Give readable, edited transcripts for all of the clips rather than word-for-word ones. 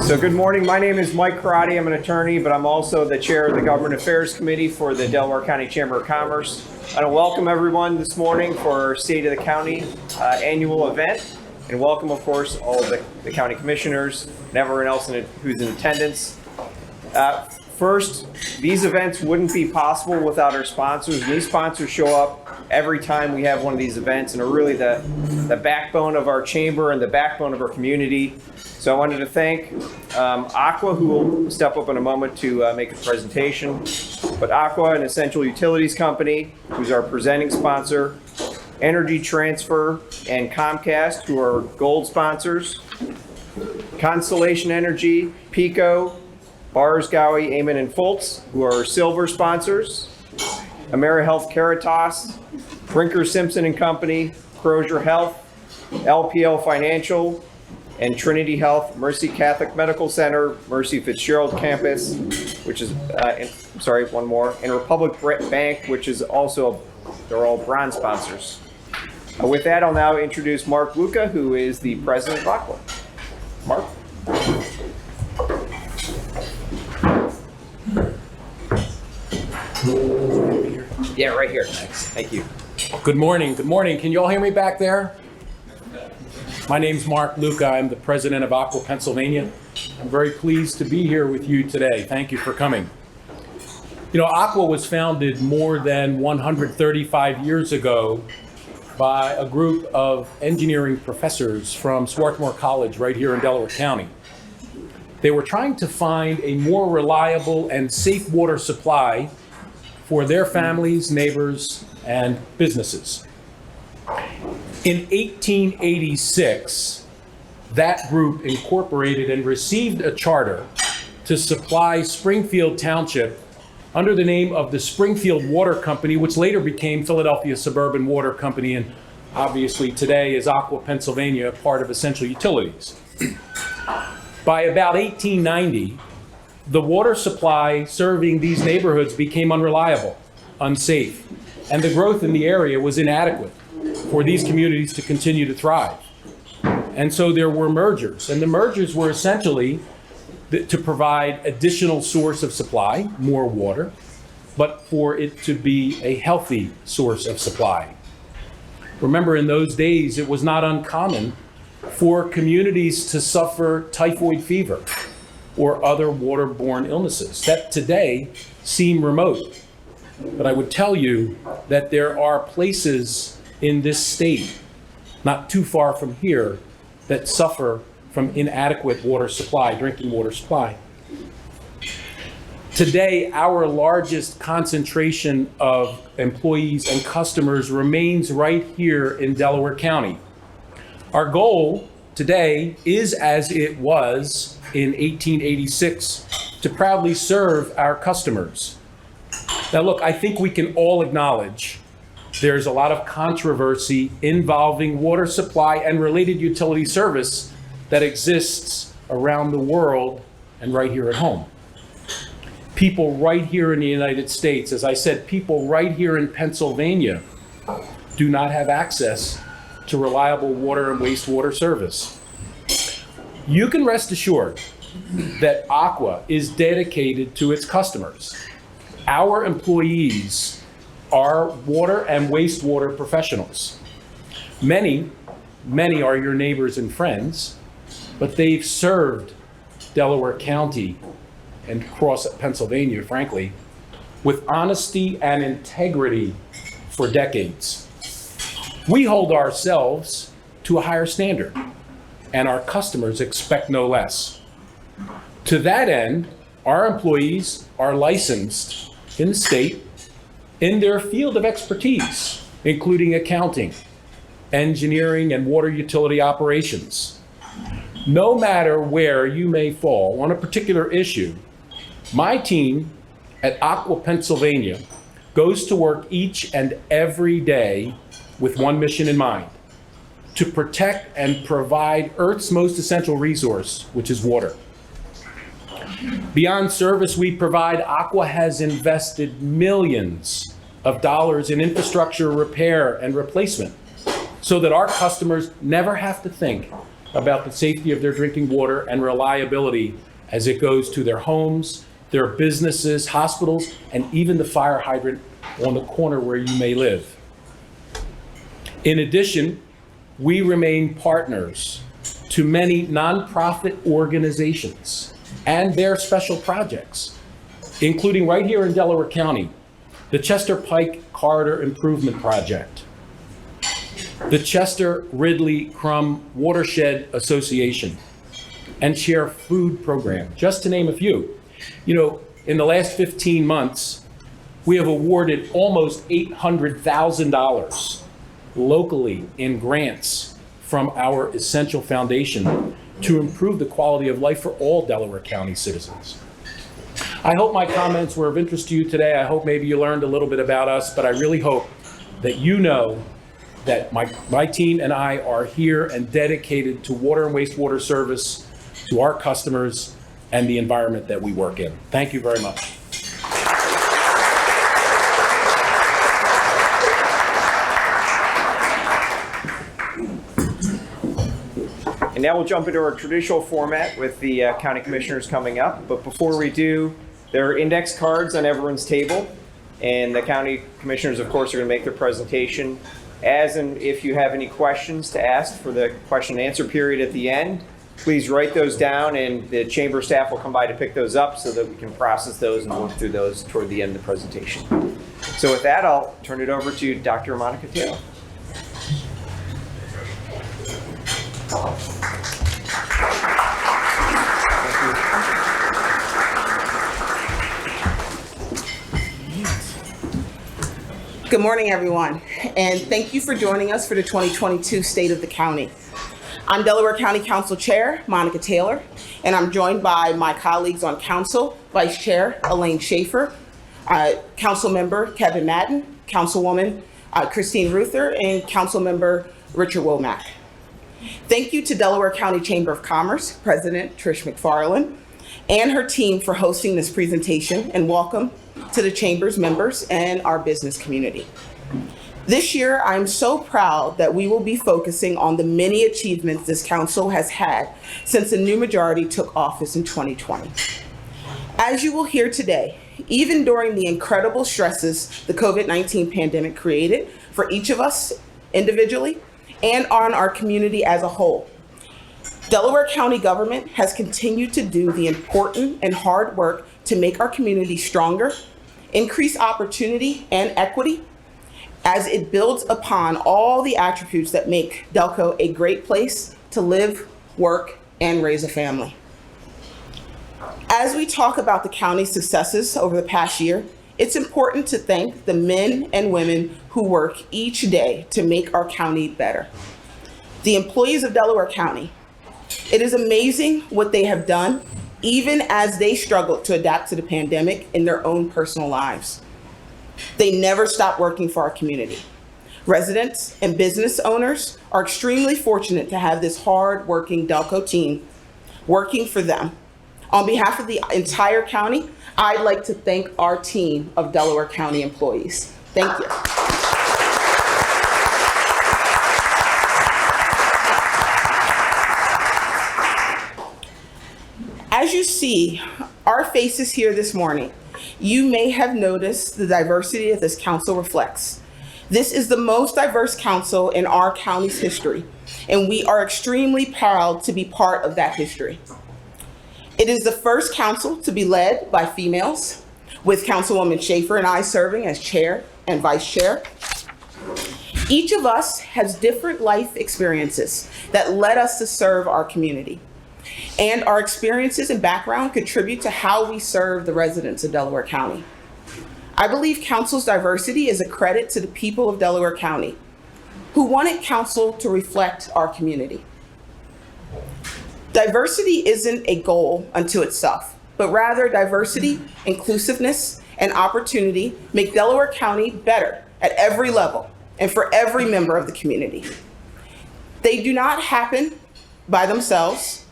So good morning. My name is Mike Karate. I'm an attorney, but I'm also the chair of the Government Affairs Committee for the Delaware County Chamber of Commerce. I want to welcome everyone this morning for our State of the County annual event, and welcome, of course, all of the county commissioners and everyone else who's in attendance. First, these events wouldn't be possible without our sponsors. And these sponsors show up every time we have one of these events and are really the backbone of our chamber and the backbone of our community. So I wanted to thank Aqua, who will step up in a moment to make a presentation. But Aqua, an essential utilities company, who's our presenting sponsor, Energy Transfer and Comcast, who are gold sponsors, Constellation Energy, Pico, Bars, Gowie, Amen, and Fultz, who are silver sponsors, AmeriHealth Caritas, Brinker Simpson and Company, Crozier Health, LPL Financial, and Trinity Health, Mercy Catholic Medical Center, Mercy Fitzgerald Campus, which is, one more, and Republic Bank, which is also, they're all bronze sponsors. With that, I'll now introduce Mark Luca, who is the president of Aqua. Mark? Yeah, right here. Thanks. Thank you. Good morning. Good morning. Can you all hear me back there? My name's Mark Luca. I'm the president of Aqua, Pennsylvania. I'm very pleased to be here with you today. Thank you for coming. You know, Aqua was founded more than 135 years ago by a group of engineering professors from Swarthmore College right here in Delaware County. They were trying to find a more reliable and safe water supply for their families, neighbors, and businesses. In 1886, that group incorporated and received a charter to supply Springfield Township under the name of the Springfield Water Company, which later became Philadelphia Suburban Water Company, and obviously today is Aqua, Pennsylvania, part of Essential Utilities. By about 1890, the water supply serving these neighborhoods became unreliable, unsafe, and the growth in the area was inadequate for these communities to continue to thrive. And so there were mergers, and the mergers were essentially to provide additional source of supply, more water, but for it to be a healthy source of supply. Remember, in those days, it was not uncommon for communities to suffer typhoid fever or other waterborne illnesses that today seem remote. But I would tell you that there are places in this state, not too far from here, that suffer from inadequate water supply, drinking water supply. Today, our largest concentration of employees and customers remains right here in Delaware County. Our goal today is, as it was in 1886, to proudly serve our customers. Now look, I think we can all acknowledge there's a lot of controversy involving water supply and related utility service that exists around the world and right here at home. People right here in the United States, as I said, people right here in Pennsylvania do not have access to reliable water and wastewater service. You can rest assured that Aqua is dedicated to its customers. Our employees are water and wastewater professionals. Many are your neighbors and friends, but they've served Delaware County and across Pennsylvania, frankly, with honesty and integrity for decades. We hold ourselves to a higher standard, and our customers expect no less. To that end, our employees are licensed in the state in their field of expertise, including accounting, engineering, and water utility operations. No matter where you may fall on a particular issue, my team at Aqua, Pennsylvania goes to work each and every day with one mission in mind: to protect and provide Earth's most essential resource, which is water. Beyond service we provide, Aqua has invested millions of dollars in infrastructure repair and replacement so that our customers never have to think about the safety of their drinking water and reliability as it goes to their homes, their businesses, hospitals, and even the fire hydrant on the corner where you may live. In addition, we remain partners to many nonprofit organizations and their special projects, including right here in Delaware County, the Chester Pike Corridor Improvement Project, the Chester Ridley Crum Watershed Association, and Share Food Program, just to name a few. You know, in the last 15 months, we have awarded almost $800,000 locally in grants from our Essential Foundation to improve the quality of life for all Delaware County citizens. I hope my comments were of interest to you today. I hope maybe you learned a little bit about us, but I really hope that you know that my team and I are here and dedicated to water and wastewater service to our customers and the environment that we work in. Thank you very much. And now we'll jump into our traditional format with the county commissioners coming up. But before we do, there are index cards on everyone's table. And the county commissioners, of course, are going to make their presentation. As and if you have any questions to ask for the question and answer period at the end, please write those down and the chamber staff will come by to pick those up so that we can process those and work through those toward the end of the presentation. So with that, I'll turn it over to Dr. Monica Taylor. Good morning, everyone, and thank you for joining us for the 2022 State of the County. I'm Delaware County Council Chair, Monica Taylor, and I'm joined by my colleagues on council, Vice Chair Elaine Schaefer, Council Member Kevin Madden, Councilwoman Christine Ruther, and Council Member Richard Womack. Thank you to Delaware County Chamber of Commerce President Trish McFarland and her team for hosting this presentation, and welcome to the Chamber's members and our business community. This year, I'm so proud that we will be focusing on the many achievements this council has had since the new majority took office in 2020. As you will hear today, even during the incredible stresses the COVID-19 pandemic created for each of us individually and on our community as a whole, Delaware County government has continued to do the important and hard work to make our community stronger, increase opportunity and equity, as it builds upon all the attributes that make Delco a great place to live, work, and raise a family. As we talk about the county's successes over the past year, it's important to thank the men and women who work each day to make our county better. The employees of Delaware County, it is amazing what they have done, even as they struggle to adapt to the pandemic in their own personal lives. They never stop working for our community. Residents and business owners are extremely fortunate to have this hard-working Delco team working for them. On behalf of the entire county, I'd like to thank our team of Delaware County employees. Thank you. As you see our faces here this morning, you may have noticed the diversity that this council reflects. This is the most diverse council in our county's history, and we are extremely proud to be part of that history. It is the first council to be led by females, with Councilwoman Schaefer and I serving as chair and vice chair. Each of us has different life experiences that led us to serve our community. And our experiences and background contribute to how we serve the residents of Delaware County. I believe council's diversity is a credit to the people of Delaware County who wanted council to reflect our community. Diversity isn't a goal unto itself, but rather diversity, inclusiveness, and opportunity make Delaware County better at every level and for every member of the community. They do not happen by themselves.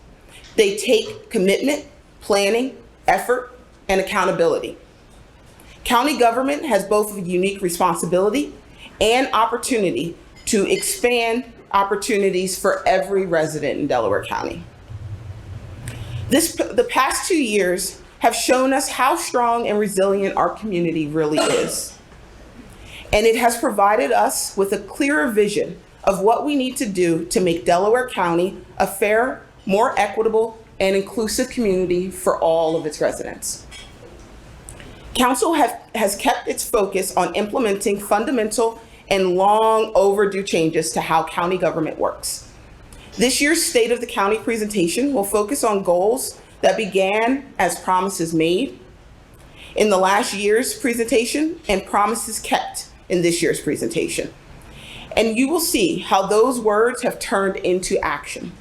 They take commitment, planning, effort, and accountability. County government has both a unique responsibility and opportunity to expand opportunities for every resident in Delaware County. The past 2 years have shown us how strong and resilient our community really is. And it has provided us with a clearer vision of what we need to do to make Delaware County a fair, more equitable, and inclusive community for all of its residents. Council has kept its focus on implementing fundamental and long overdue changes to how county government works. This year's State of the County presentation will focus on goals that began as promises made in the last year's presentation and promises kept in this year's presentation. And you will see how those words have turned into action.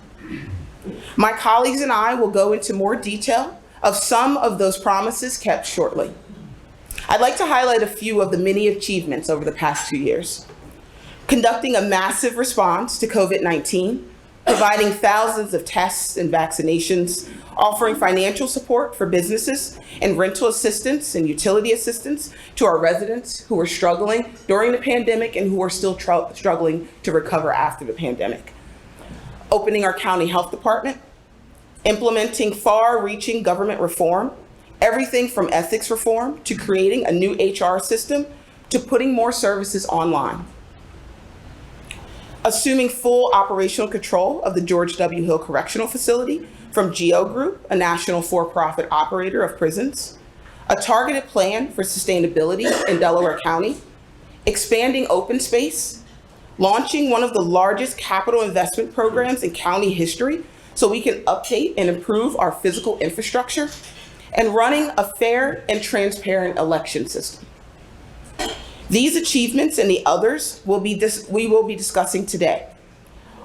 My colleagues and I will go into more detail of some of those promises kept shortly. I'd like to highlight a few of the many achievements over the past 2 years. Conducting a massive response to COVID-19, providing thousands of tests and vaccinations, offering financial support for businesses and rental assistance and utility assistance to our residents who are struggling during the pandemic and who are still struggling to recover after the pandemic. Opening our county health department, implementing far-reaching government reform, everything from ethics reform to creating a new HR system to putting more services online. Assuming full operational control of the George W. Hill Correctional Facility from GEO Group, a national for-profit operator of prisons. A targeted plan for sustainability in Delaware County. Expanding open space. Launching one of the largest capital investment programs in county history so we can update and improve our physical infrastructure. And running a fair and transparent election system. These achievements and the others we will be discussing today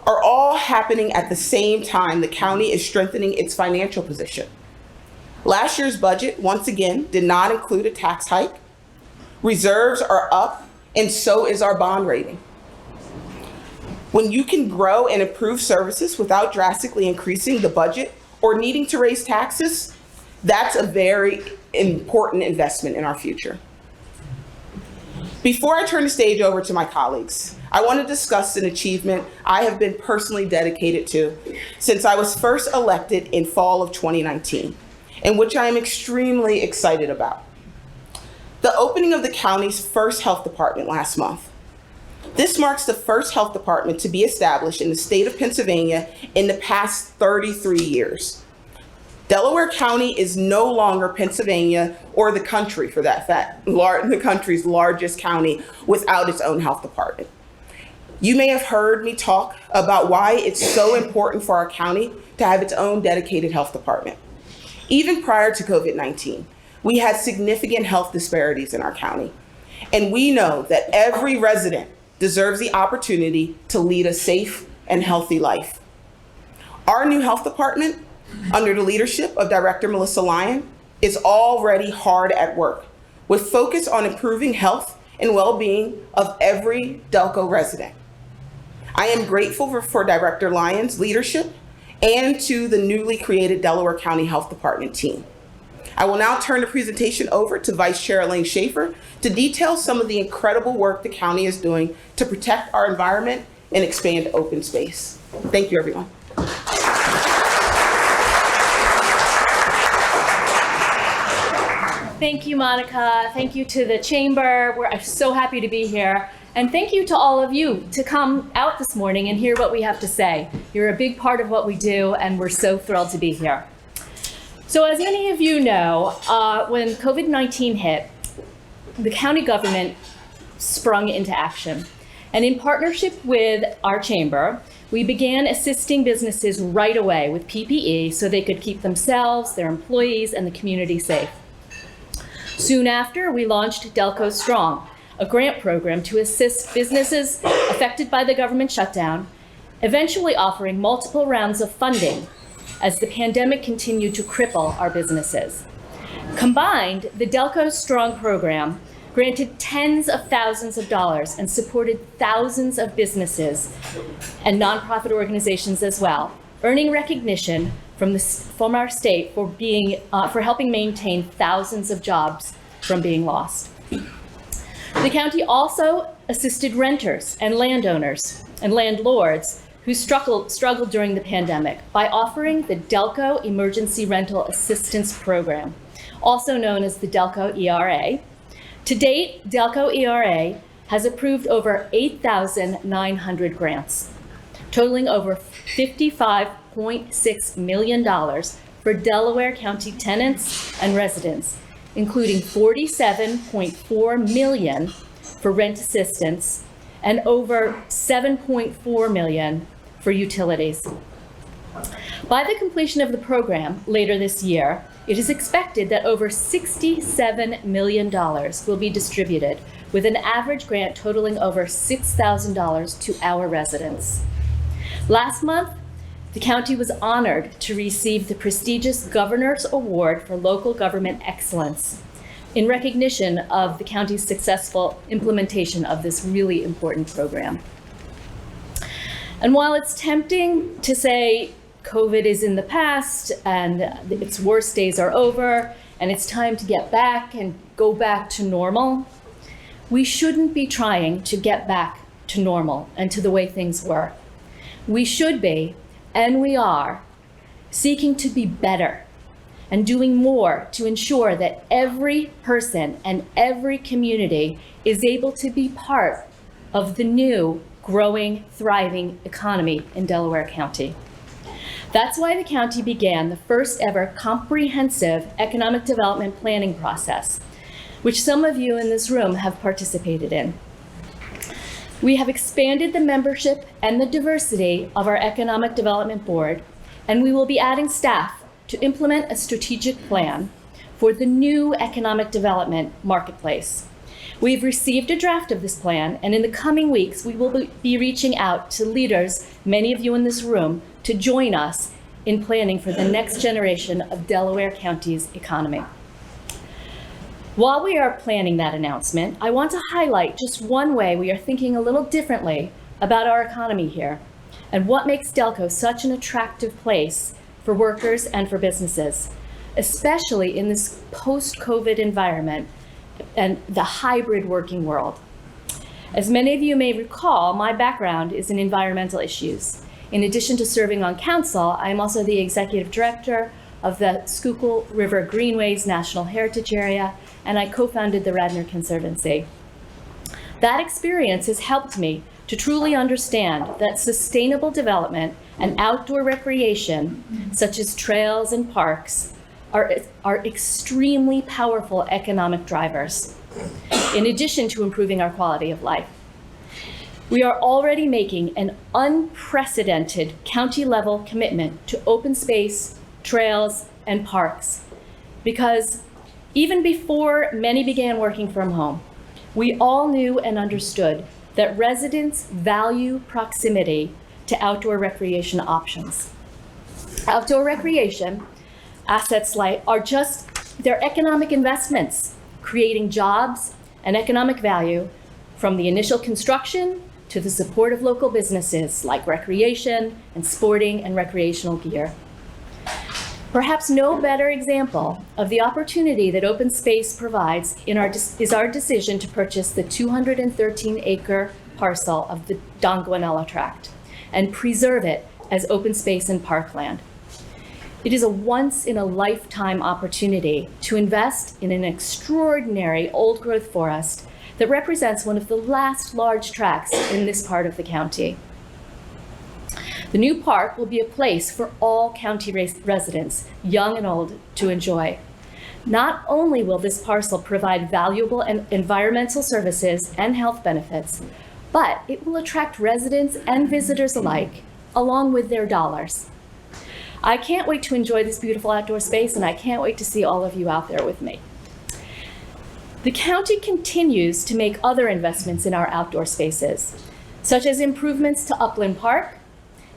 are all happening at the same time the county is strengthening its financial position. Last year's budget, once again, did not include a tax hike. Reserves are up, and so is our bond rating. When you can grow and improve services without drastically increasing the budget or needing to raise taxes, that's a very important investment in our future. Before I turn the stage over to my colleagues, I want to discuss an achievement I have been personally dedicated to since I was first elected in fall of 2019, and which I am extremely excited about. The opening of the county's first health department last month. This marks the first health department to be established in the state of Pennsylvania in the past 33 years. Delaware County is no longer Pennsylvania or the country for that fact, the country's largest county without its own health department. You may have heard me talk about why it's so important for our county to have its own dedicated health department. Even prior to COVID-19, we had significant health disparities in our county. And we know that every resident deserves the opportunity to lead a safe and healthy life. Our new health department, under the leadership of Director Melissa Lyon, is already hard at work with focus on improving health and well-being of every Delco resident. I am grateful for Director Lyon's leadership and to the newly created Delaware County Health Department team. I will now turn the presentation over to Vice Chair Elaine Schaefer to detail some of the incredible work the county is doing to protect our environment and expand open space. Thank you, everyone. Thank you, Monica. Thank you to the chamber. We're so happy to be here. And thank you to all of you to come out this morning and hear what we have to say. You're a big part of what we do, and we're so thrilled to be here. So as many of you know, when COVID-19 hit, the county government sprung into action. And in partnership with our chamber, we began assisting businesses right away with PPE so they could keep themselves, their employees, and the community safe. Soon after, we launched Delco Strong, a grant program to assist businesses affected by the government shutdown, eventually offering multiple rounds of funding as the pandemic continued to cripple our businesses. Combined, the Delco Strong program granted tens of thousands of dollars and supported thousands of businesses and nonprofit organizations as well, earning recognition from our state for helping maintain thousands of jobs from being lost. The county also assisted renters and landowners and landlords who struggled during the pandemic by offering the Delco Emergency Rental Assistance Program, also known as the Delco ERA. To date, Delco ERA has approved over 8,900 grants, totaling over $55.6 million for Delaware County tenants and residents, including $47.4 million for rent assistance and over $7.4 million for utilities. By the completion of the program later this year, it is expected that over $67 million will be distributed, with an average grant totaling over $6,000 to our residents. Last month, the county was honored to receive the prestigious Governor's Award for Local Government Excellence in recognition of the county's successful implementation of this really important program. And while it's tempting to say COVID is in the past and its worst days are over and it's time to get back and go back to normal, we shouldn't be trying to get back to normal and to the way things were. We should be, and we are, seeking to be better and doing more to ensure that every person and every community is able to be part of the new, growing, thriving economy in Delaware County. That's why the county began the first ever comprehensive economic development planning process, which some of you in this room have participated in. We have expanded the membership and the diversity of our Economic Development Board, and we will be adding staff to implement a strategic plan for the new economic development marketplace. We've received a draft of this plan, and in the coming weeks, we will be reaching out to leaders, many of you in this room, to join us in planning for the next generation of Delaware County's economy. While we are planning that announcement, I want to highlight just one way we are thinking a little differently about our economy here and what makes Delco such an attractive place for workers and for businesses, especially in this post-COVID environment and the hybrid working world. As many of you may recall, my background is in environmental issues. In addition to serving on council, I am also the executive director of the Schuylkill River Greenways National Heritage Area, and I co-founded the Radnor Conservancy. That experience has helped me to truly understand that sustainable development and outdoor recreation, such as trails and parks, are extremely powerful economic drivers, in addition to improving our quality of life. We are already making an unprecedented county-level commitment to open space, trails, and parks, because even before many began working from home, we all knew and understood that residents value proximity to outdoor recreation options. Outdoor recreation assets they're economic investments, creating jobs and economic value from the initial construction to the support of local businesses like recreation and sporting and recreational gear. Perhaps no better example of the opportunity that open space provides is our decision to purchase the 213-acre parcel of the Donguanella Tract and preserve it as open space and parkland. It is a once-in-a-lifetime opportunity to invest in an extraordinary old-growth forest that represents one of the last large tracts in this part of the county. The new park will be a place for all county residents, young and old, to enjoy. Not only will this parcel provide valuable and environmental services and health benefits, but it will attract residents and visitors alike, along with their dollars. I can't wait to enjoy this beautiful outdoor space, and I can't wait to see all of you out there with me. The county continues to make other investments in our outdoor spaces, such as improvements to Upland Park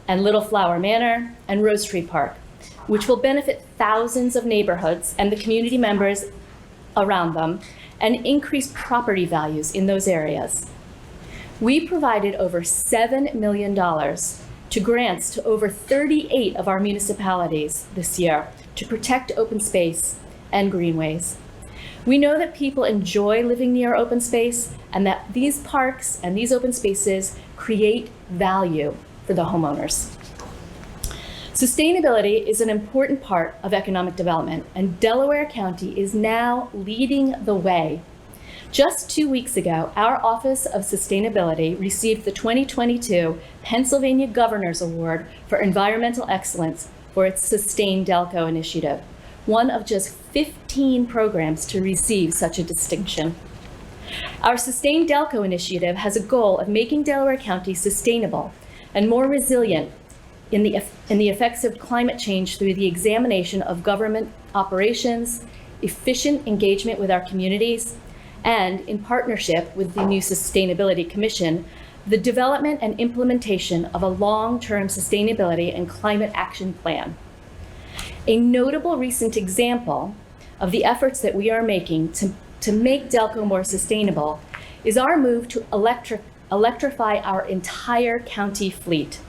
and Little Flower Manor and Rose Tree Park, which will benefit thousands of neighborhoods and the community members around them and increase property values in those areas. We provided over $7 million to grants to over 38 of our municipalities this year to protect open space and greenways. We know that people enjoy living near open space and that these parks and these open spaces create value for the homeowners. Sustainability is an important part of economic development, and Delaware County is now leading the way. Just 2 weeks ago, our Office of Sustainability received the 2022 Pennsylvania Governor's Award for Environmental Excellence for its Sustain Delco initiative, one of just 15 programs to receive such a distinction. Our Sustain Delco initiative has a goal of making Delaware County sustainable and more resilient in the effects of climate change through the examination of government operations, efficient engagement with our communities, and in partnership with the new Sustainability Commission, the development and implementation of a long-term sustainability and climate action plan. A notable recent example of the efforts that we are making to make Delco more sustainable is our move to electrify our entire county fleet.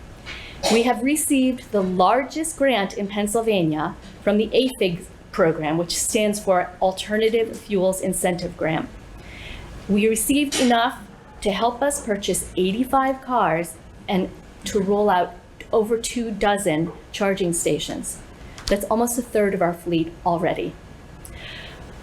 We have received the largest grant in Pennsylvania from the AFIG program, which stands for Alternative Fuels Incentive Grant. We received enough to help us purchase 85 cars and to roll out over 24 charging stations. That's almost a third of our fleet already.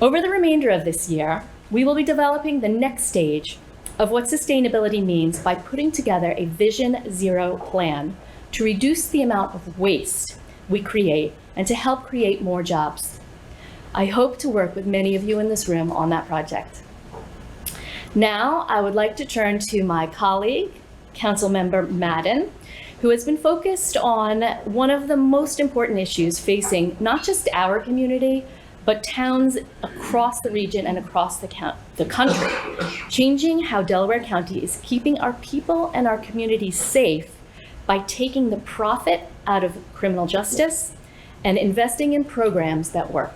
Over the remainder of this year, we will be developing the next stage of what sustainability means by putting together a Vision Zero plan to reduce the amount of waste we create and to help create more jobs. I hope to work with many of you in this room on that project. Now, I would like to turn to my colleague, Councilmember Madden, who has been focused on one of the most important issues facing not just our community, but towns across the region and across the country, changing how Delaware County is keeping our people and our communities safe by taking the profit out of criminal justice and investing in programs that work.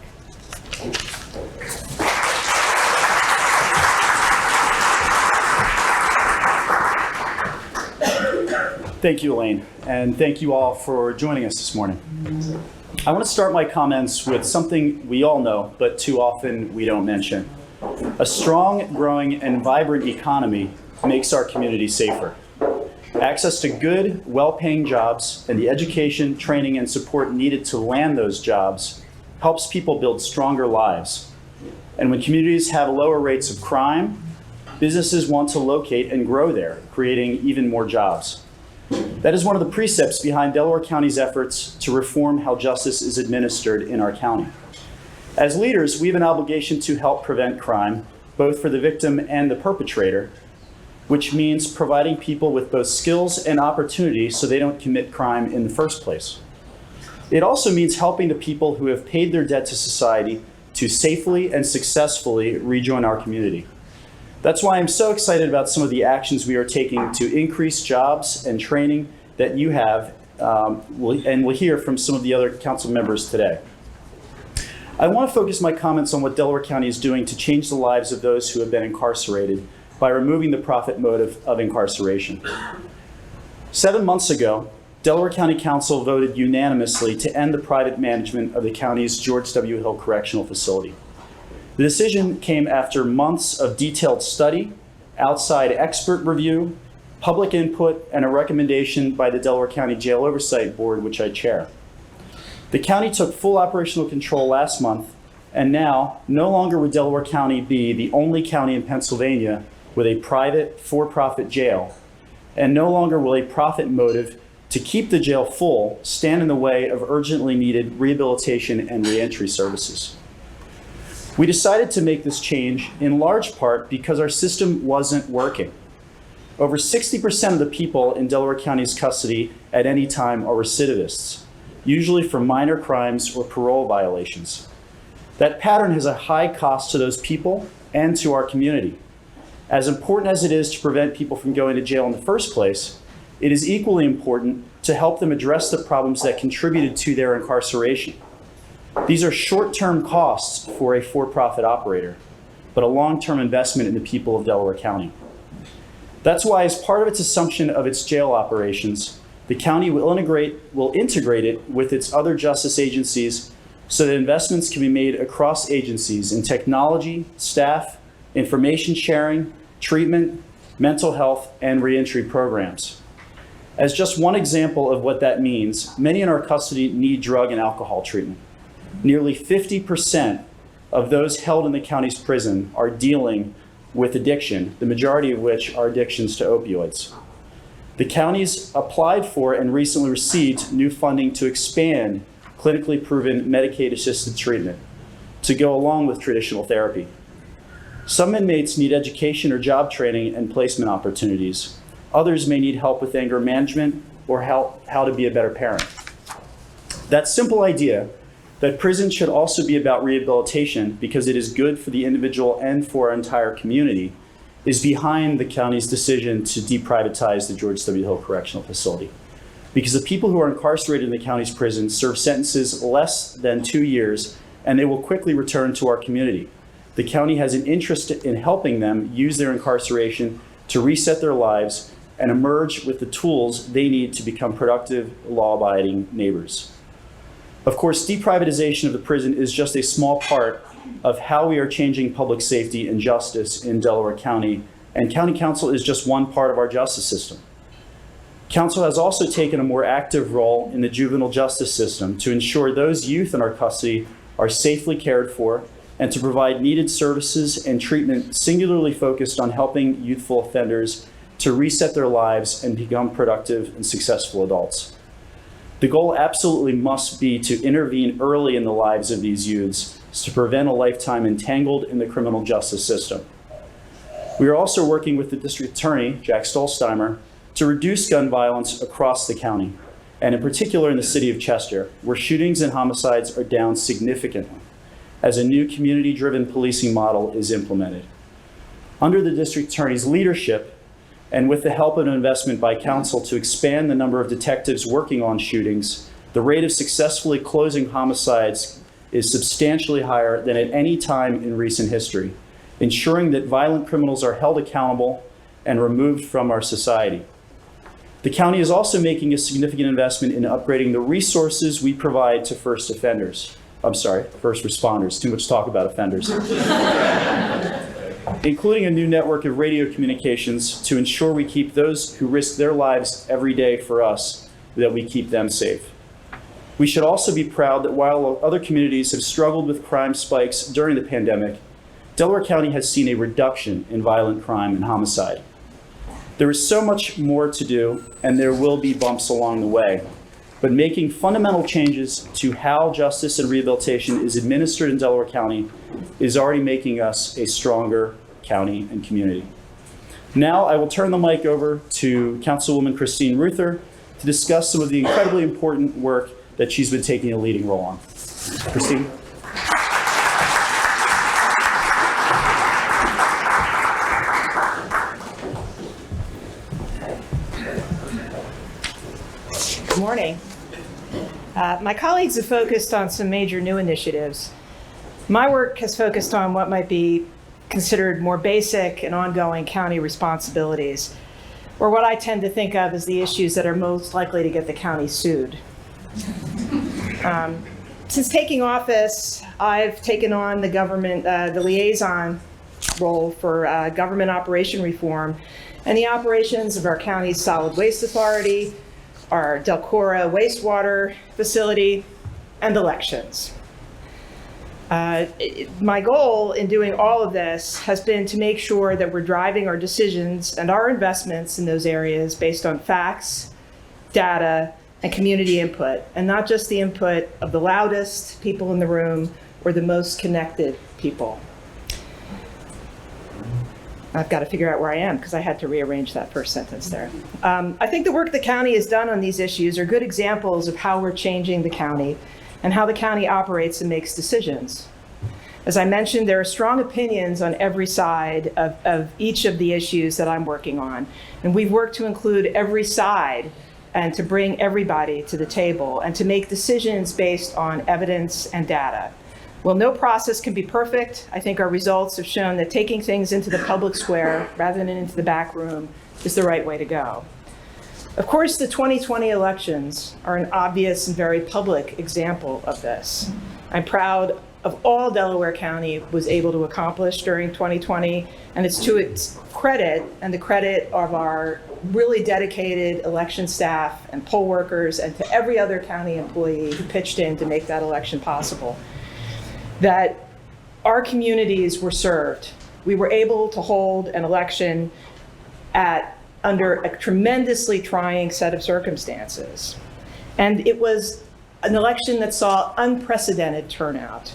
Thank you, Elaine, and thank you all for joining us this morning. I want to start my comments with something we all know, but too often we don't mention. A strong, growing, and vibrant economy makes our community safer. Access to good, well-paying jobs and the education, training, and support needed to land those jobs helps people build stronger lives. And when communities have lower rates of crime, businesses want to locate and grow there, creating even more jobs. That is one of the precepts behind Delaware County's efforts to reform how justice is administered in our county. As leaders, we have an obligation to help prevent crime, both for the victim and the perpetrator, which means providing people with both skills and opportunity so they don't commit crime in the first place. It also means helping the people who have paid their debt to society to safely and successfully rejoin our community. That's why I'm so excited about some of the actions we are taking to increase jobs and training that you have, and we'll hear from some of the other council members today. I want to focus my comments on what Delaware County is doing to change the lives of those who have been incarcerated by removing the profit motive of incarceration. 7 months ago, Delaware County Council voted unanimously to end the private management of the county's George W. Hill Correctional Facility. The decision came after months of detailed study, outside expert review, public input, and a recommendation by the Delaware County Jail Oversight Board, which I chair. The county took full operational control last month, and now, no longer would Delaware County be the only county in Pennsylvania with a private, for-profit jail, and no longer will a profit motive to keep the jail full stand in the way of urgently needed rehabilitation and reentry services. We decided to make this change in large part because our system wasn't working. Over 60% of the people in Delaware County's custody at any time are recidivists, usually for minor crimes or parole violations. That pattern has a high cost to those people and to our community. As important as it is to prevent people from going to jail in the first place, it is equally important to help them address the problems that contributed to their incarceration. These are short-term costs for a for-profit operator, but a long-term investment in the people of Delaware County. That's why, as part of its assumption of its jail operations, the county will integrate it with its other justice agencies so that investments can be made across agencies in technology, staff, information sharing, treatment, mental health, and reentry programs. As just one example of what that means, many in our custody need drug and alcohol treatment. Nearly 50% of those held in the county's prison are dealing with addiction, the majority of which are addictions to opioids. The county's applied for and recently received new funding to expand clinically proven Medicaid-assisted treatment to go along with traditional therapy. Some inmates need education or job training and placement opportunities. Others may need help with anger management or how to be a better parent. That simple idea that prison should also be about rehabilitation because it is good for the individual and for our entire community is behind the county's decision to deprivatize the George W. Hill Correctional Facility. Because the people who are incarcerated in the county's prison serve sentences less than 2 years, and they will quickly return to our community. The county has an interest in helping them use their incarceration to reset their lives and emerge with the tools they need to become productive, law-abiding neighbors. Of course, deprivatization of the prison is just a small part of how we are changing public safety and justice in Delaware County, and County Council is just one part of our justice system. Council has also taken a more active role in the juvenile justice system to ensure those youth in our custody are safely cared for and to provide needed services and treatment singularly focused on helping youthful offenders to reset their lives and become productive and successful adults. The goal absolutely must be to intervene early in the lives of these youths to prevent a lifetime entangled in the criminal justice system. We are also working with the district attorney, Jack Stolzheimer, to reduce gun violence across the county, and in particular in the city of Chester, where shootings and homicides are down significantly as a new community-driven policing model is implemented. Under the district attorney's leadership, and with the help of an investment by council to expand the number of detectives working on shootings, the rate of successfully closing homicides is substantially higher than at any time in recent history, ensuring that violent criminals are held accountable and removed from our society. The county is also making a significant investment in upgrading the resources we provide to first responders. Too much talk about offenders. Including a new network of radio communications to ensure we keep those who risk their lives every day for us, that we keep them safe. We should also be proud that while other communities have struggled with crime spikes during the pandemic, Delaware County has seen a reduction in violent crime and homicide. There is so much more to do, and there will be bumps along the way. But making fundamental changes to how justice and rehabilitation is administered in Delaware County is already making us a stronger county and community. Now I will turn the mic over to Councilwoman Christine Ruther to discuss some of the incredibly important work that she's been taking a leading role on. Christine? Good morning. My colleagues have focused on some major new initiatives. My work has focused on what might be considered more basic and ongoing county responsibilities, or what I tend to think of as the issues that are most likely to get the county sued. Since taking office, I've taken on the liaison role for government operation reform and the operations of our county's solid waste authority, our Delcora wastewater facility, and elections. My goal in doing all of this has been to make sure that we're driving our decisions and our investments in those areas based on facts, data, and community input, and not just the input of the loudest people in the room or the most connected people. I've got to figure out where I am because I had to rearrange that first sentence there. I think the work the county has done on these issues are good examples of how we're changing the county and how the county operates and makes decisions. As I mentioned, there are strong opinions on every side of each of the issues that I'm working on. And we've worked to include every side and to bring everybody to the table and to make decisions based on evidence and data. Well, no process can be perfect. I think our results have shown that taking things into the public square rather than into the back room is the right way to go. Of course, the 2020 elections are an obvious and very public example of this. I'm proud of all Delaware County was able to accomplish during 2020, and it's to its credit and the credit of our really dedicated election staff and poll workers and to every other county employee who pitched in to make that election possible, that our communities were served. We were able to hold an election under a tremendously trying set of circumstances. And it was an election that saw unprecedented turnout.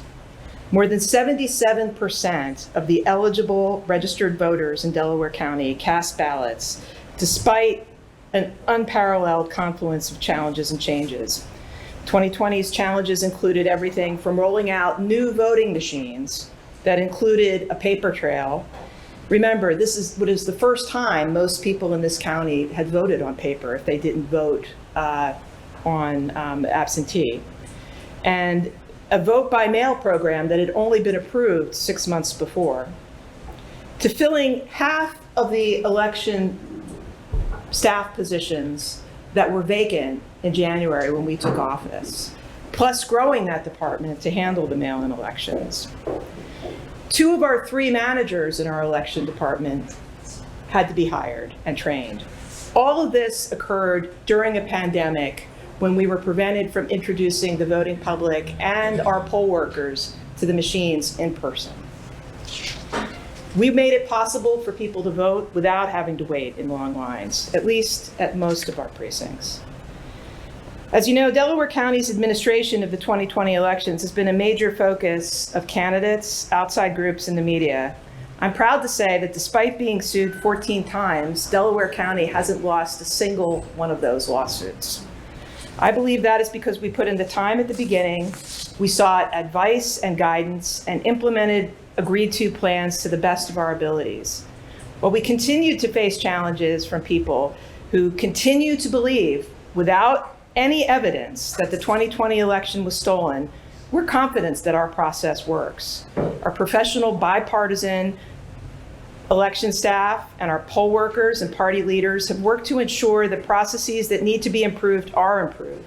More than 77% of the eligible registered voters in Delaware County cast ballots, despite an unparalleled confluence of challenges and changes. 2020's challenges included everything from rolling out new voting machines that included a paper trail. Remember, this is what is the first time most people in this county had voted on paper if they didn't vote on absentee. And a vote by mail program that had only been approved 6 months before, to filling half of the election staff positions that were vacant in January when we took office, plus growing that department to handle the mail-in elections. 2 of our 3 managers in our election department had to be hired and trained. All of this occurred during a pandemic when we were prevented from introducing the voting public and our poll workers to the machines in person. We made it possible for people to vote without having to wait in long lines, at least at most of our precincts. As you know, Delaware County's administration of the 2020 elections has been a major focus of candidates, outside groups, and the media. I'm proud to say that despite being sued 14 times, Delaware County hasn't lost a single one of those lawsuits. I believe that is because we put in the time at the beginning, we sought advice and guidance, and implemented agreed-to plans to the best of our abilities. While we continue to face challenges from people who continue to believe, without any evidence, that the 2020 election was stolen, we're confident that our process works. Our professional, bipartisan election staff and our poll workers and party leaders have worked to ensure that processes that need to be improved are improved,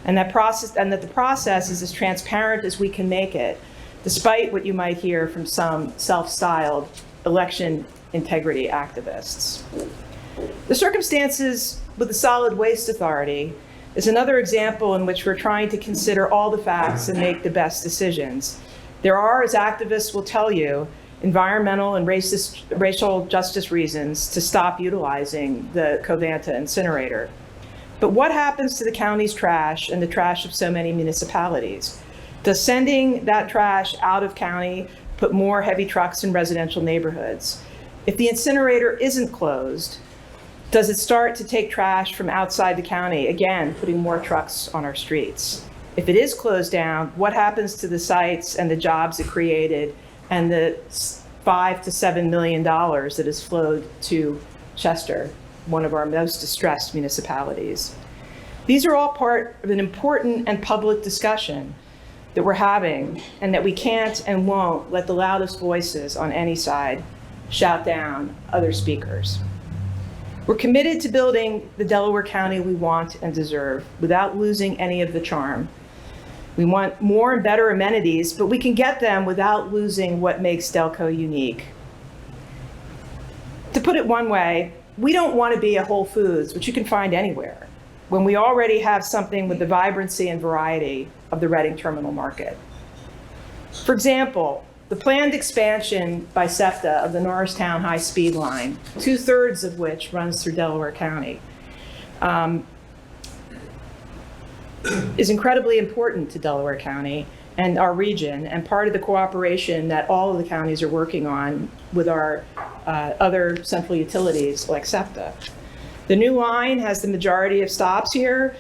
and that the process is as transparent as we can make it, despite what you might hear from some self-styled election integrity activists. The circumstances with the Solid Waste Authority is another example in which we're trying to consider all the facts and make the best decisions. There are, as activists will tell you, environmental and racial justice reasons to stop utilizing the Covanta incinerator. But what happens to the county's trash and the trash of so many municipalities? Does sending that trash out of county put more heavy trucks in residential neighborhoods? If the incinerator isn't closed, does it start to take trash from outside the county, again, putting more trucks on our streets? If it is closed down, what happens to the sites and the jobs it created and the $5 to $7 million that has flowed to Chester, one of our most distressed municipalities? These are all part of an important and public discussion that we're having, and that we can't and won't let the loudest voices on any side shout down other speakers. We're committed to building the Delaware County we want and deserve without losing any of the charm. We want more and better amenities, but we can get them without losing what makes Delco unique. To put it one way, we don't want to be a Whole Foods, which you can find anywhere, when we already have something with the vibrancy and variety of the Reading Terminal Market. For example, the planned expansion by SEPTA of the Norristown high-speed line, 2/3 of which runs through Delaware County, is incredibly important to Delaware County and our region, and part of the cooperation that all of the counties are working on with our other central utilities like SEPTA. The new line has the majority of stops here,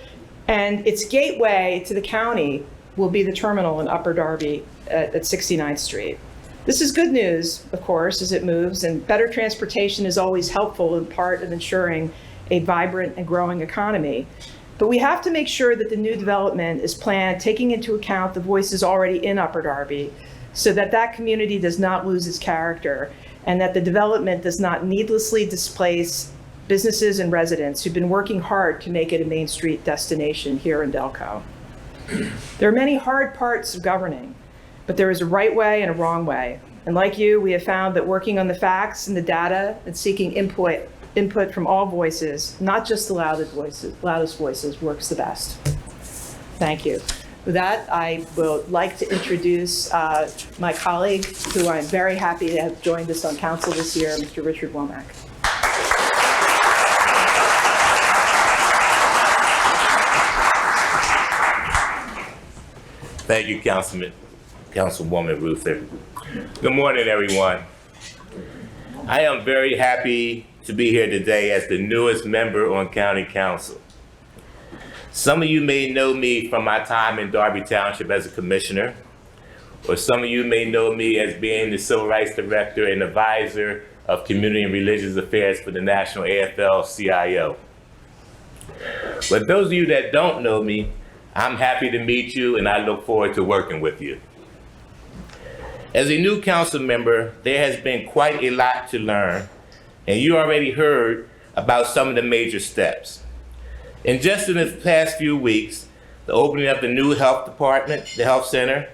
and its gateway to the county will be the terminal in Upper Darby at 69th Street. This is good news, of course, as it moves, and better transportation is always helpful in part of ensuring a vibrant and growing economy. But we have to make sure that the new development is planned taking into account the voices already in Upper Darby, so that that community does not lose its character, and that the development does not needlessly displace businesses and residents who've been working hard to make it a Main Street destination here in Delco. There are many hard parts of governing, but there is a right way and a wrong way. And like you, we have found that working on the facts and the data and seeking input from all voices, not just the loudest voices, works the best. Thank you. With that, I would like to introduce my colleague, who I'm very happy to have joined us on council this year, Mr. Richard Womack. Thank you, Councilwoman Ruther. Good morning, everyone. I am very happy to be here today as the newest member on County Council. Some of you may know me from my time in Darby Township as a commissioner, or some of you may know me as being the Civil Rights Director and Advisor of Community and Religious Affairs for the National AFL-CIO. But those of you that don't know me, I'm happy to meet you and I look forward to working with you. As a new council member, there has been quite a lot to learn, and you already heard about some of the major steps. And just in the past few weeks, the opening of the new health department, the health center,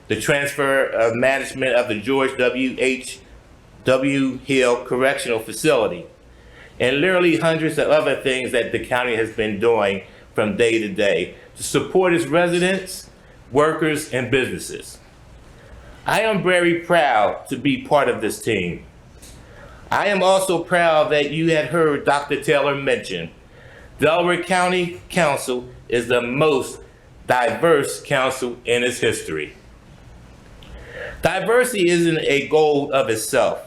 the transfer of management of the George W. Hill Correctional Facility, and literally hundreds of other things that the county has been doing from day to day to support its residents, workers, and businesses. I am very proud to be part of this team. I am also proud that you had heard Dr. Taylor mention Delaware County Council is the most diverse council in its history. Diversity isn't a goal of itself,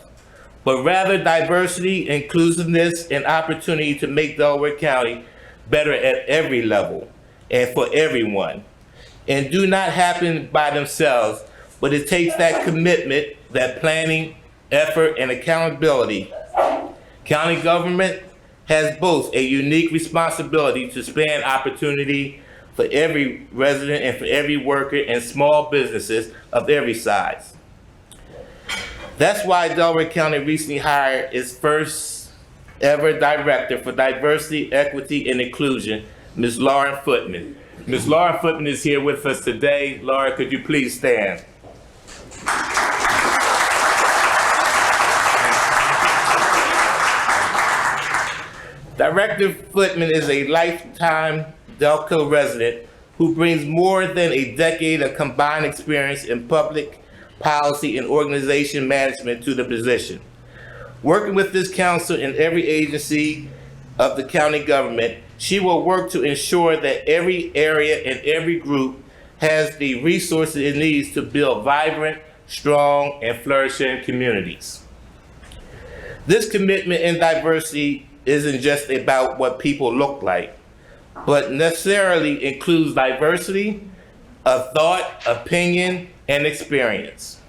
but rather diversity, inclusiveness, and opportunity to make Delaware County better at every level and for everyone, and do not happen by themselves, but it takes that commitment, that planning, effort, and accountability. County government has both a unique responsibility to span opportunity for every resident and for every worker and small businesses of every size. That's why Delaware County recently hired its first ever Director for Diversity, Equity, and Inclusion, Ms. Lauren Footman. Ms. Lauren Footman is here with us today. Laura, could you please stand? Director Footman is a lifetime Delco resident who brings more than a decade of combined experience in public policy and organization management to the position. Working with this council in every agency of the county government, she will work to ensure that every area and every group has the resources it needs to build vibrant, strong, and flourishing communities. This commitment in diversity isn't just about what people look like, but necessarily includes diversity of thought, opinion, and experience.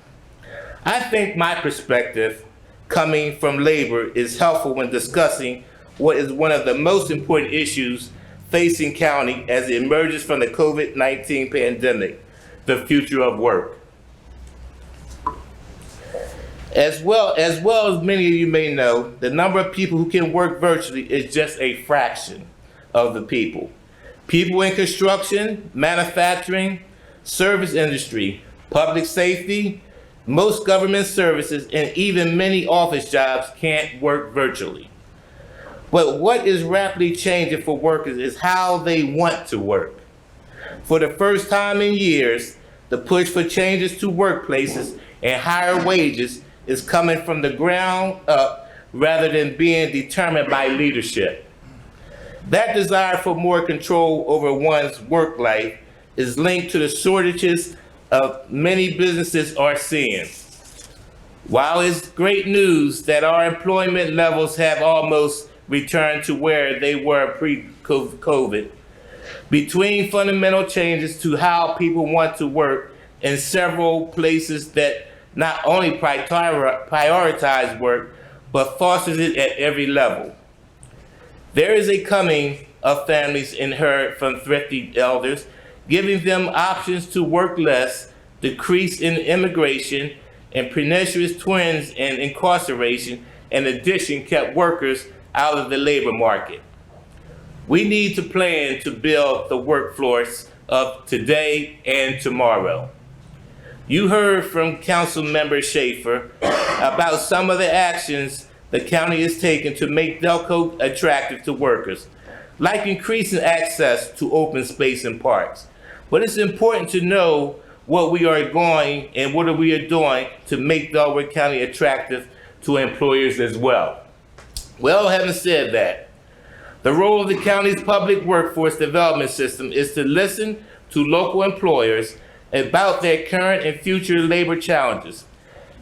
I think my perspective coming from labor is helpful when discussing what is one of the most important issues facing county as it emerges from the COVID-19 pandemic, the future of work. As well as many of you may know, the number of people who can work virtually is just a fraction of the people. People in construction, manufacturing, service industry, public safety, most government services, and even many office jobs can't work virtually. But what is rapidly changing for workers is how they want to work. For the first time in years, the push for changes to workplaces and higher wages is coming from the ground up rather than being determined by leadership. That desire for more control over one's work life is linked to the shortages of many businesses are seeing. While it's great news that our employment levels have almost returned to where they were pre-COVID, between fundamental changes to how people want to work in several places that not only prioritize work, but fosters it at every level. There is a coming of families inherit from thrifty elders, giving them options to work less, decrease in immigration, and pernicious twins and incarceration, in addition, kept workers out of the labor market. We need to plan to build the workforce of today and tomorrow. You heard from Councilmember Schaefer about some of the actions the county is taking to make Delco attractive to workers, like increasing access to open space and parks. But it's important to know what we are going and what we are doing to make Delaware County attractive to employers as well. Well, having said that, the role of the county's public workforce development system is to listen to local employers about their current and future labor challenges.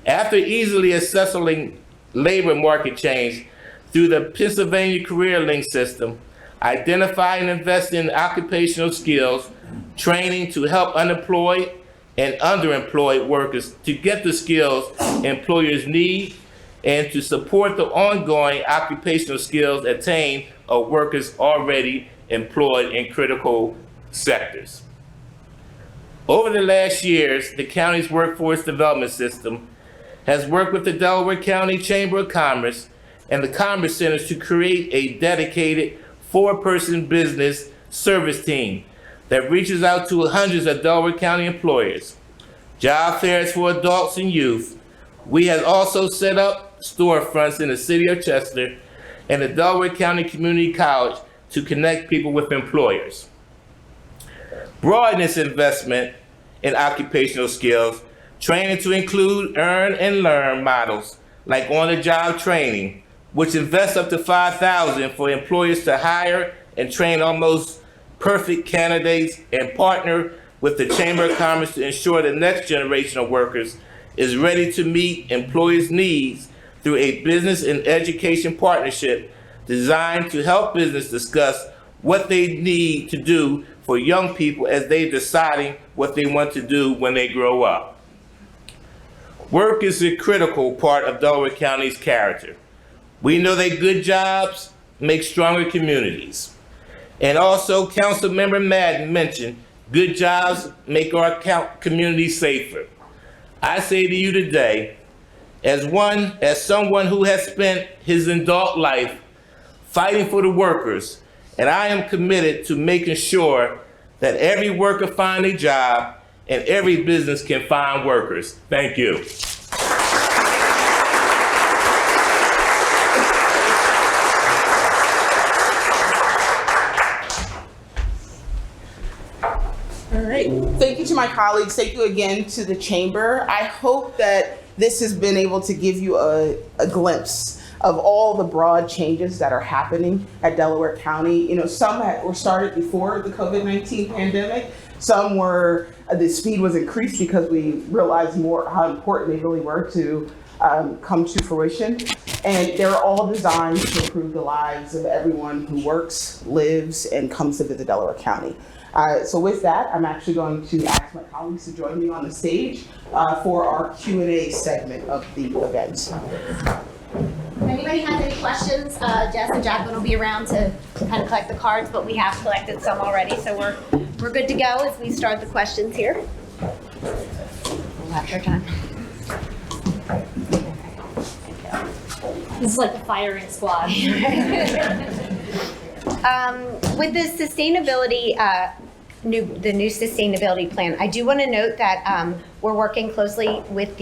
After easily assessing labor market change through the Pennsylvania Career Link system, identify and invest in occupational skills, training to help unemployed and underemployed workers to get the skills employers need, and to support the ongoing occupational skills attained of workers already employed in critical sectors. Over the last years, the county's workforce development system has worked with the Delaware County Chamber of Commerce and the Commerce Centers to create a dedicated 4-person business service team that reaches out to hundreds of Delaware County employers. Job fairs for adults and youth. We have also set up storefronts in the city of Chester and the Delaware County Community College to connect people with employers. Broaden this investment in occupational skills, training to include earn and learn models like on-the-job training, which invests up to $5,000 for employers to hire and train almost perfect candidates, and partner with the Chamber of Commerce to ensure the next generation of workers is ready to meet employers' needs through a business and education partnership designed to help business discuss what they need to do for young people as they're deciding what they want to do when they grow up. Work is a critical part of Delaware County's character. We know that good jobs make stronger communities. And also, Councilmember Madden mentioned good jobs make our community safer. I say to you today, as someone who has spent his adult life fighting for the workers, and I am committed to making sure that every worker find a job and every business can find workers. Thank you. All right. Thank you to my colleagues. Thank you again to the Chamber. I hope that this has been able to give you a glimpse of all the broad changes that are happening at Delaware County. You know, some were started before the COVID-19 pandemic. Some were, the speed was increased because we realized more how important they really were to come to fruition. And they're all designed to improve the lives of everyone who works, lives, and comes to visit Delaware County. So with that, I'm actually going to ask my colleagues to join me on the stage for our Q&A segment of the event. If anybody has any questions, Jess and Jacqueline will be around to kind of collect the cards, but we have collected some already, so we're good to go as we start the questions here. We'll have our time. This is like the firing squad. With the sustainability, the new sustainability plan, I do want to note that we're working closely with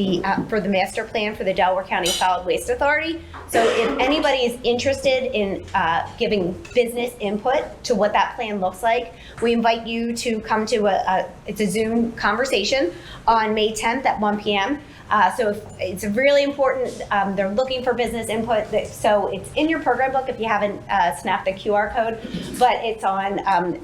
for the master plan for the Delaware County Solid Waste Authority. So if anybody is interested in giving business input to what that plan looks like, we invite you to come to it's a Zoom conversation on May 10th at 1 p.m. So it's really important. They're looking for business input. So it's in your program book if you haven't snapped the QR code, but it's on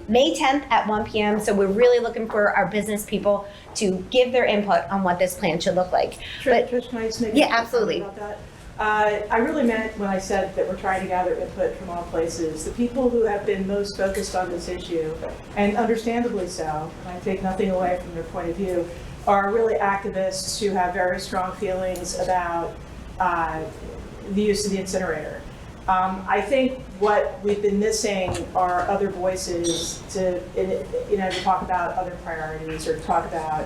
May 10th at 1 p.m. So we're really looking for our business people to give their input on what this plan should look like. Trish, can I just make Yeah, a comment absolutely. about that? I really meant when I said that we're trying to gather input from all places. The people who have been most focused on this issue, and understandably so, and I take nothing away from their point of view, are really activists who have very strong feelings about the use of the incinerator. I think what we've been missing are other voices to talk about other priorities or talk about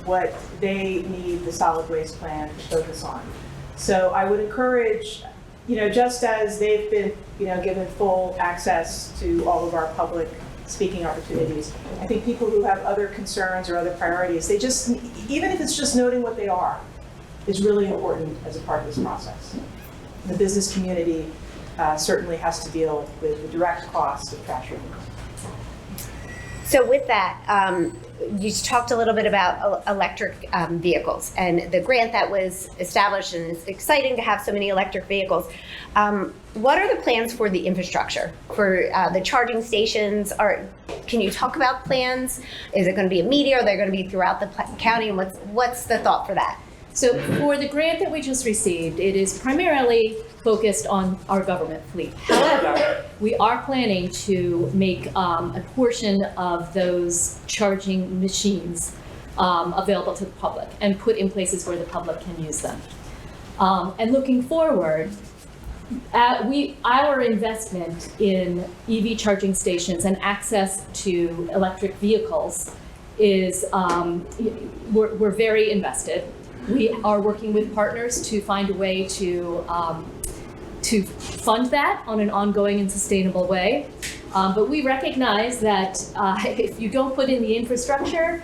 what they need the solid waste plan to focus on. So I would encourage, just as they've been, given full access to all of our public speaking opportunities. I think people who have other concerns or other priorities, they just, even if it's just noting what they are, is really important as a part of this process. The business community certainly has to deal with the direct costs of trash removal. So with that, you talked a little bit about electric vehicles and the grant that was established, and it's exciting to have so many electric vehicles. What are the plans for the infrastructure, for the charging stations? Can you talk about plans? Is it going to be immediate? Are they going to be throughout the county? And what's the thought for that? So for the grant that we just received, it is primarily focused on our government fleet. However, we are planning to make a portion of those charging machines available to the public and put in places where the public can use them. And looking forward, our investment in EV charging stations and access to electric vehicles is, we're very invested. We are working with partners to find a way to fund that on an ongoing and sustainable way. But we recognize that if you don't put in the infrastructure,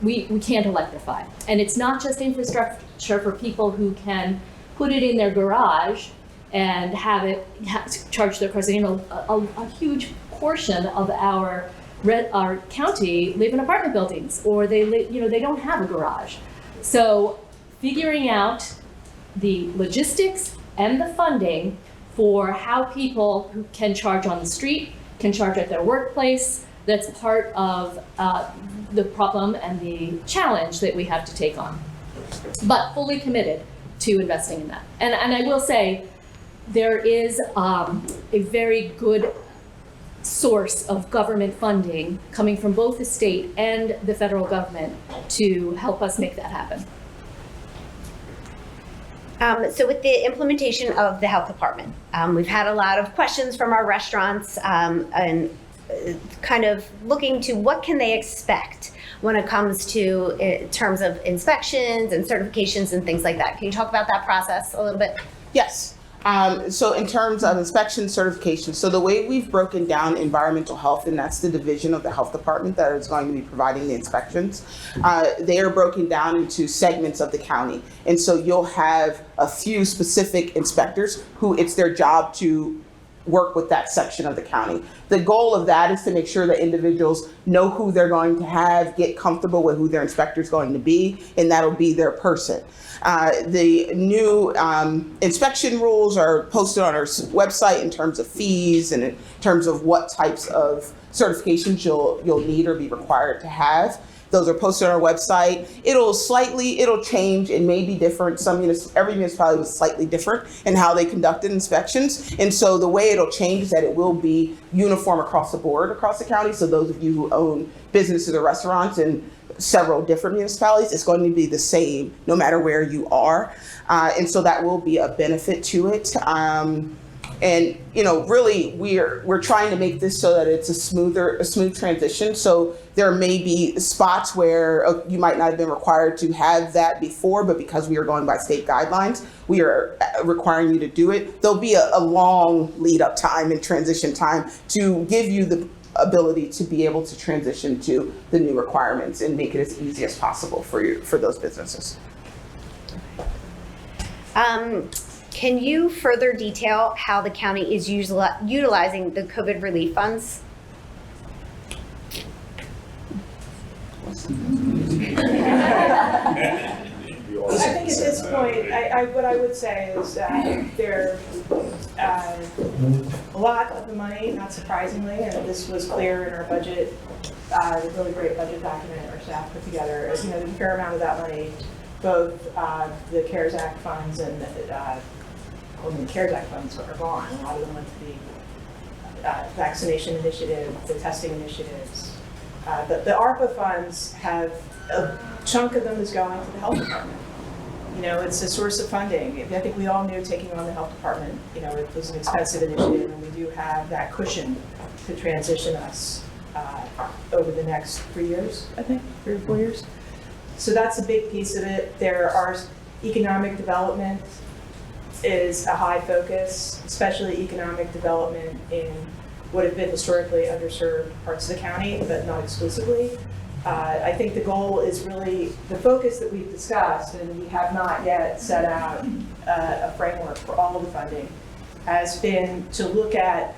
we can't electrify. And it's not just infrastructure for people who can put it in their garage and have it charge their cars. You know, a huge portion of our county live in apartment buildings, or they don't have a garage. So figuring out the logistics and the funding for how people who can charge on the street, can charge at their workplace, that's part of the problem and the challenge that we have to take on. But fully committed to investing in that. And I will say, there is a very good source of government funding coming from both the state and the federal government to help us make that happen. So with the implementation of the health department, we've had a lot of questions from our restaurants and kind of looking to what can they expect when it comes to in terms of inspections and certifications and things like that. Can you talk about that process a little bit? Yes. So in terms of inspection certification, so the way we've broken down environmental health, and that's the division of the health department that is going to be providing the inspections, they are broken down into segments of the county. And so you'll have a few specific inspectors who it's their job to work with that section of the county. The goal of that is to make sure that individuals know who they're going to have, get comfortable with who their inspector is going to be, and that'll be their person. The new inspection rules are posted on our website in terms of fees and in terms of what types of certifications you'll need or be required to have. Those are posted on our website. It'll change. It may be different. Every municipality is slightly different in how they conducted inspections. And so the way it'll change is that it will be uniform across the board, across the county. So those of you who own businesses or restaurants in several different municipalities, it's going to be the same no matter where you are. And so that will be a benefit to it. And really, we're trying to make this so that it's a smooth transition. So there may be spots where you might not have been required to have that before, but because we are going by state guidelines, we are requiring you to do it. There'll be a long lead up time and transition time to give you the ability to be able to transition to the new requirements and make it as easy as possible for those businesses. Can you further detail how the county is utilizing the COVID relief funds? I think at this point, what I would say is that there a lot of the money, not surprisingly, and this was clear in our budget, the really great budget document our staff put together, is a fair amount of that money, both the CARES Act funds and the CARES Act funds are gone. A lot of them went to the vaccination initiative, the testing initiatives. The ARPA funds have a chunk of them is going to the health department. It's a source of funding. I think we all knew taking on the health department, it was an expensive initiative, and we do have that cushion to transition us over the next 3 years, I think, 3 or 4 years. So that's a big piece of it. There are economic development is a high focus, especially economic development in what have been historically underserved parts of the county, but not exclusively. I think the goal is really the focus that we've discussed, and we have not yet set out a framework for all of the funding, has been to look at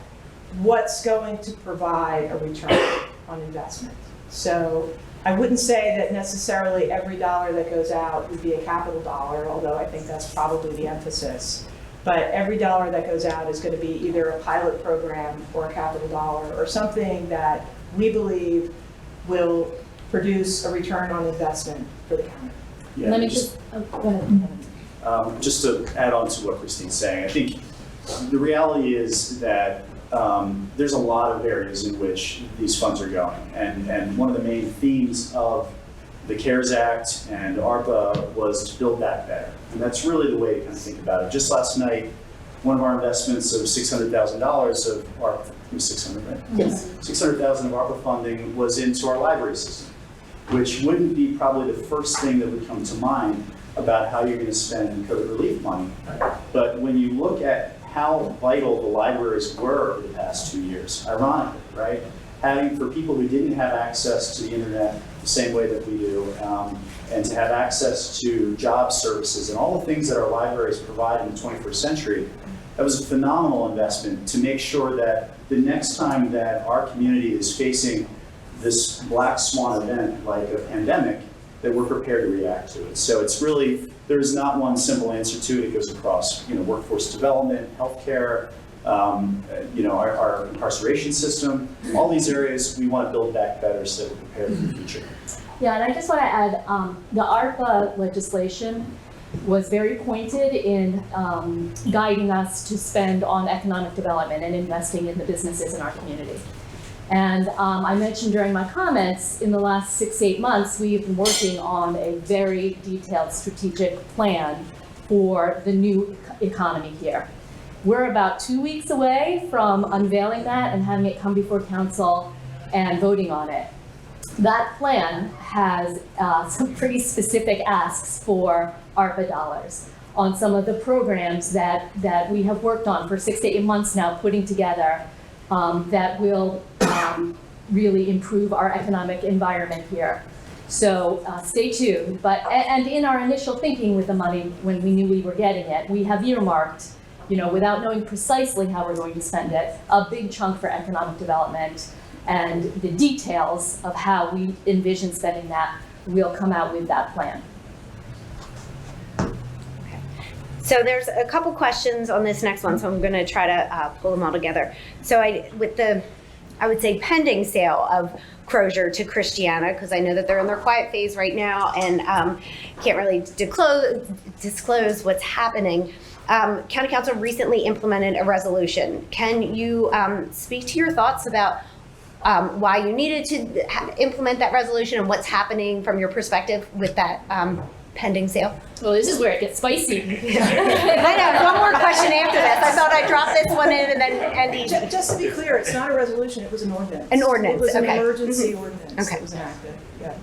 what's going to provide a return on investment. So I wouldn't say that necessarily every dollar that goes out would be a capital dollar, although I think that's probably the emphasis. But every dollar that goes out is going to be either a pilot program or a capital dollar or something that we believe will produce a return on investment for the county. Yeah, Let me just, oh, go ahead. Just to add on to what Christine's saying, I think the reality is that there's a lot of areas in which these funds are going. And one of the main themes of the CARES Act and ARPA was to build back better. And that's really the way to kind of think about it. Just last night, one of our investments of $600,000 of ARPA, it was 600, right? Yes. $600,000 of ARPA funding was into our library system, which wouldn't be probably the first thing that would come to mind about how you're going to spend COVID relief money. But when you look at how vital the libraries were over the past 2 years, ironically, right? Having, for people who didn't have access to the internet the same way that we do, and to have access to job services and all the things that our libraries provide in the 21st century, that was a phenomenal investment to make sure that the next time that our community is facing this black swan event like a pandemic, that we're prepared to react to it. So it's really, there's not one simple answer to it. It goes across, workforce development, healthcare, our incarceration system, all these areas we want to build back better so that we're prepared for the future. Yeah, and I just want to add, the ARPA legislation was very pointed in guiding us to spend on economic development and investing in the businesses in our community. And I mentioned during my comments, in the last 6 to 8 months, we've been working on a very detailed strategic plan for the new economy here. We're about 2 weeks away from unveiling that and having it come before council and voting on it. That plan has some pretty specific asks for ARPA dollars on some of the programs that we have worked on for 6 to 8 months now, putting together that will really improve our economic environment here. So stay tuned. And in our initial thinking with the money, when we knew we were getting it, we have earmarked, without knowing precisely how we're going to spend it, a big chunk for economic development. And the details of how we envision spending that will come out with that plan. So there's a couple questions on this next one, so I'm going to try to pull them all together. So I would say pending sale of Crozier to Christiana, because I know that they're in their quiet phase right now and can't really disclose what's happening. County Council recently implemented a resolution. Can you speak to your thoughts about why you needed to implement that resolution and what's happening from your perspective with that pending sale? Well, this is where it gets spicy. I know, one more question after this. I thought I'd drop this one in and then Andy. Just to be clear, it's not a resolution, it was an ordinance. An ordinance, It was an okay. emergency ordinance Okay. that was enacted, yeah.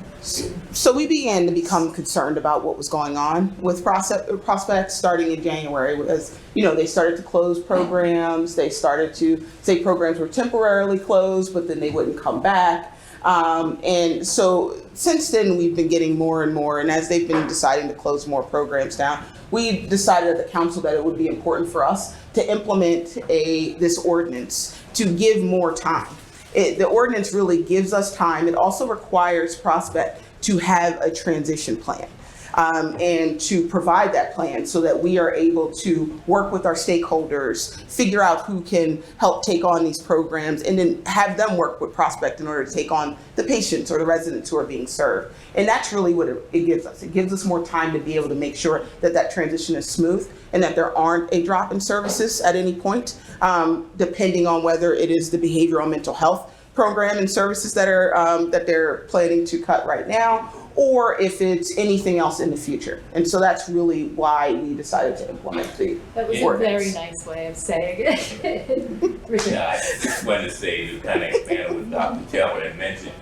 So we began to become concerned about what was going on with prospects starting in January. As they started to close programs. They started to say programs were temporarily closed, but then they wouldn't come back. And so since then, we've been getting more and more. And as they've been deciding to close more programs down, we decided at the council that it would be important for us to implement this ordinance to give more time. The ordinance really gives us time. It also requires Prospect to have a transition plan and to provide that plan so that we are able to work with our stakeholders, figure out who can help take on these programs, and then have them work with Prospect in order to take on the patients or the residents who are being served. And that's really what it gives us. It gives us more time to be able to make sure that that transition is smooth and that there aren't a drop in services at any point, depending on whether it is the behavioral mental health program and services that are that they're planning to cut right now, or if it's anything else in the future. And so that's really why we decided to implement the That was ordinance. a very nice way of saying it. Richard. Yeah, I just wanted to say, to kind of expand on what Dr. Taylor had mentioned,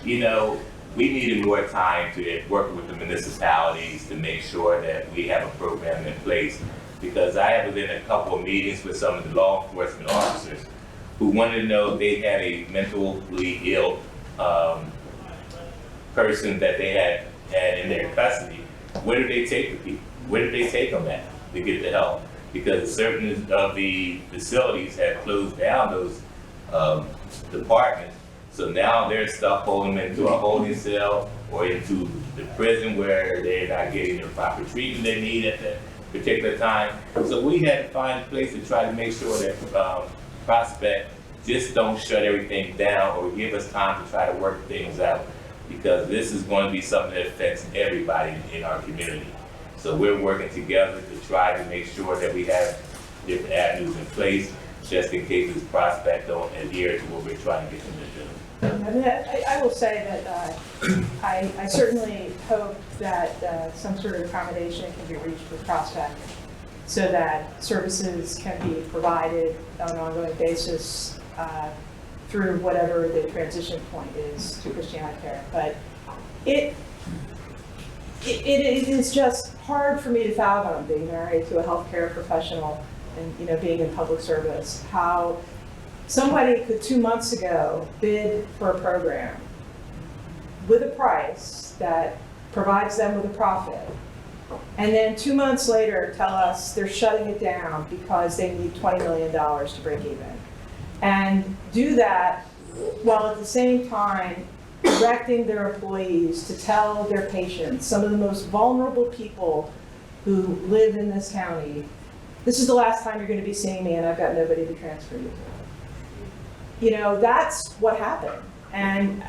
we needed more time to work with the municipalities to make sure that we have a program in place. Because I was in a couple of meetings with some of the law enforcement officers who wanted to know if they had a mentally ill person that they had in their custody. Where do they take the people? Where do they take them at to get the help? Because certain of the facilities have closed down those departments. So now they're stuck holding them into a holding cell or into the prison where they're not getting the proper treatment they need at that particular time. So we had to find a place to try to make sure that Prospect just don't shut everything down or give us time to try to work things out, because this is going to be something that affects everybody in our community. So we're working together to try to make sure that we have different avenues in place just in case this Prospect don't adhere to what we're trying to get them to do. I will say that I certainly hope that some sort of accommodation can be reached with Prospect so that services can be provided on an ongoing basis through whatever the transition point is to Christiana Care. But it is just hard for me to fathom, being married to a healthcare professional and being in public service, how somebody could 2 months ago bid for a program with a price that provides them with a profit, and then 2 months later tell us they're shutting it down because they need $20 million to break even. And do that while at the same time directing their employees to tell their patients, some of the most vulnerable people who live in this county, this is the last time you're going to be seeing me and I've got nobody to transfer you to. That's what happened. And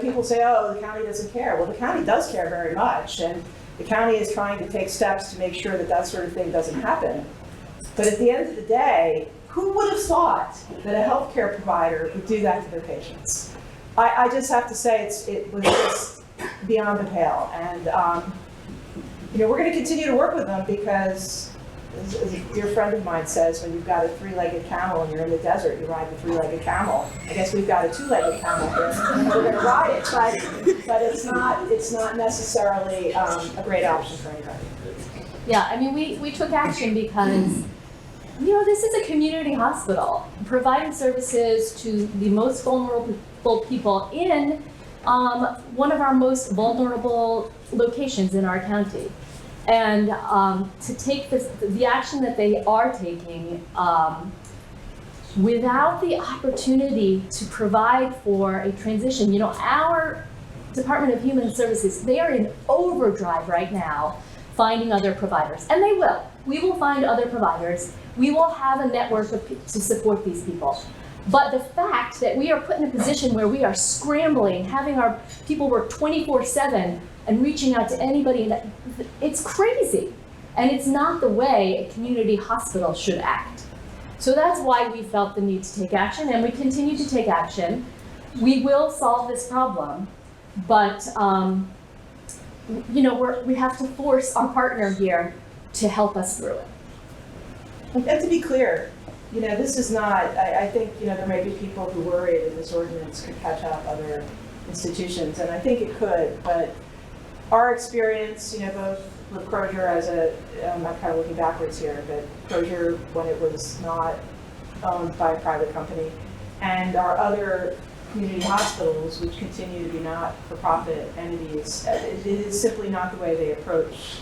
people say, oh, the county doesn't care. Well, the county does care very much. And the county is trying to take steps to make sure that that sort of thing doesn't happen. But at the end of the day, who would have thought that a healthcare provider would do that to their patients? I just have to say it was just beyond the pale. And we're going to continue to work with them because, as a dear friend of mine says, when you've got a three-legged camel and you're in the desert, you ride the three-legged camel. I guess we've got a two-legged camel here, and we're going to ride it, but it's not necessarily a great option for anybody. Yeah, I mean, we took action because, this is a community hospital providing services to the most vulnerable people in one of our most vulnerable locations in our county. And to take the action that they are taking without the opportunity to provide for a transition. Our Department of Human Services, they are in overdrive right now finding other providers. And they will. We will find other providers. We will have a network to support these people. But the fact that we are put in a position where we are scrambling, having our people work 24/7 and reaching out to anybody, it's crazy. And it's not the way a community hospital should act. So that's why we felt the need to take action, and we continue to take action. We will solve this problem, but we have to force our partner here to help us through it. And to be clear, this is not, I think, there may be people who worry that this ordinance could catch up other institutions, and I think it could, but our experience, both with Crozier I'm kind of looking backwards here, but Crozier when it was not owned by a private company, and our other community hospitals, which continue to be not-for-profit entities, it is simply not the way they approach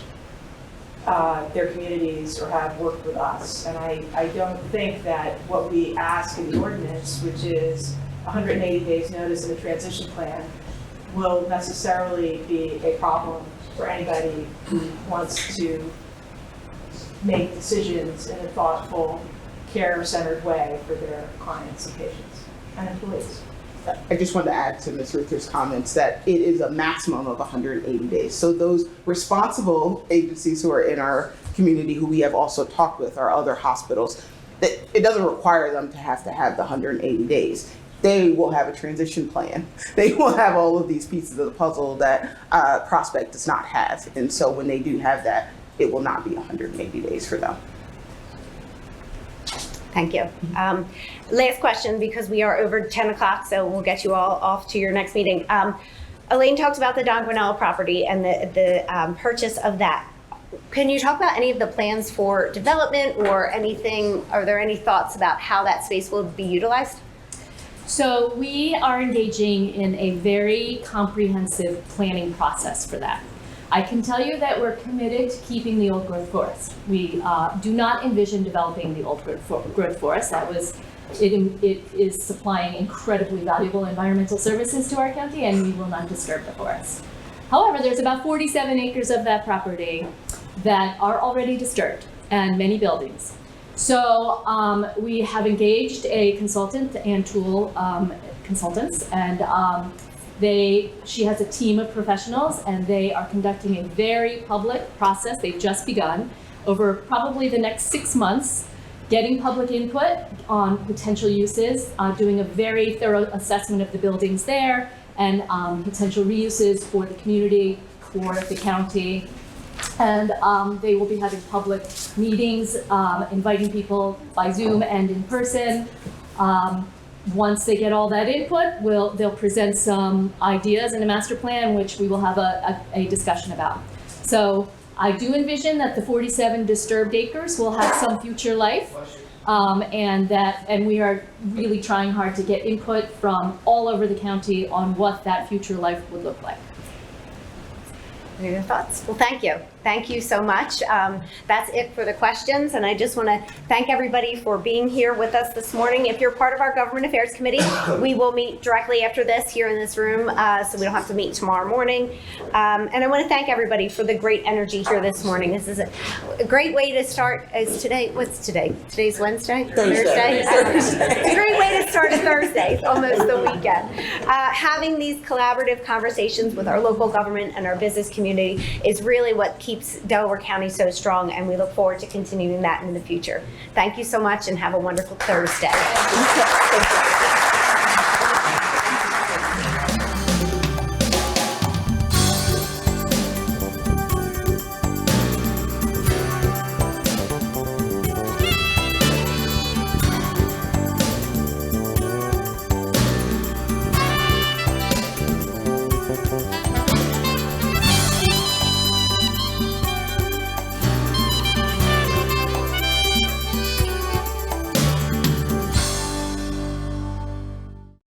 their communities or have worked with us. And I don't think that what we ask in the ordinance, which is 180 days notice and a transition plan, will necessarily be a problem for anybody who wants to make decisions in a thoughtful, care-centered way for their clients and patients and employees. I just wanted to add to Ms. Ruther's comments that it is a maximum of 180 days. So those responsible agencies who are in our community, who we have also talked with, our other hospitals, that it doesn't require them to have the 180 days. They will have a transition plan. They will have all of these pieces of the puzzle that Prospect does not have. And so when they do have that, it will not be 180 days for them. Thank you. Last question, because we are over 10 o'clock, so we'll get you all off to your next meeting. Elaine talked about the Don Guanella property and the purchase of that. Can you talk about any of the plans for development or anything? Are there any thoughts about how that space will be utilized? So we are engaging in a very comprehensive planning process for that. I can tell you that we're committed to keeping the old growth forest. We do not envision developing the old growth forest. It is supplying incredibly valuable environmental services to our county, and we will not disturb the forest. However, there's about 47 acres of that property that are already disturbed, and many buildings. So we have engaged a consultant and tool consultants, and she has a team of professionals, and they are conducting a very public process. They've just begun over probably the next 6 months, getting public input on potential uses, doing a very thorough assessment of the buildings there, and potential reuses for the community, for the county. And they will be having public meetings, inviting people by Zoom and in person. Once they get all that input, they'll present some ideas in a master plan, which we will have a discussion about. So I do envision that the 47 disturbed acres will have some future life, and we are really trying hard to get input from all over the county on what that future life would look like. Any other thoughts? Well, thank you. Thank you so much. That's it for the questions, and I just want to thank everybody for being here with us this morning. If you're part of our Government Affairs Committee, we will meet directly after this here in this room, so we don't have to meet tomorrow morning. And I want to thank everybody for the great energy here this morning. This is a great way to start. What's today? Today's Wednesday? Thursday. It's a great way to start a Thursday. It's almost the weekend. Having these collaborative conversations with our local government and our business community is really what keeps Delaware County so strong, and we look forward to continuing that in the future. Thank you so much, and have a wonderful Thursday.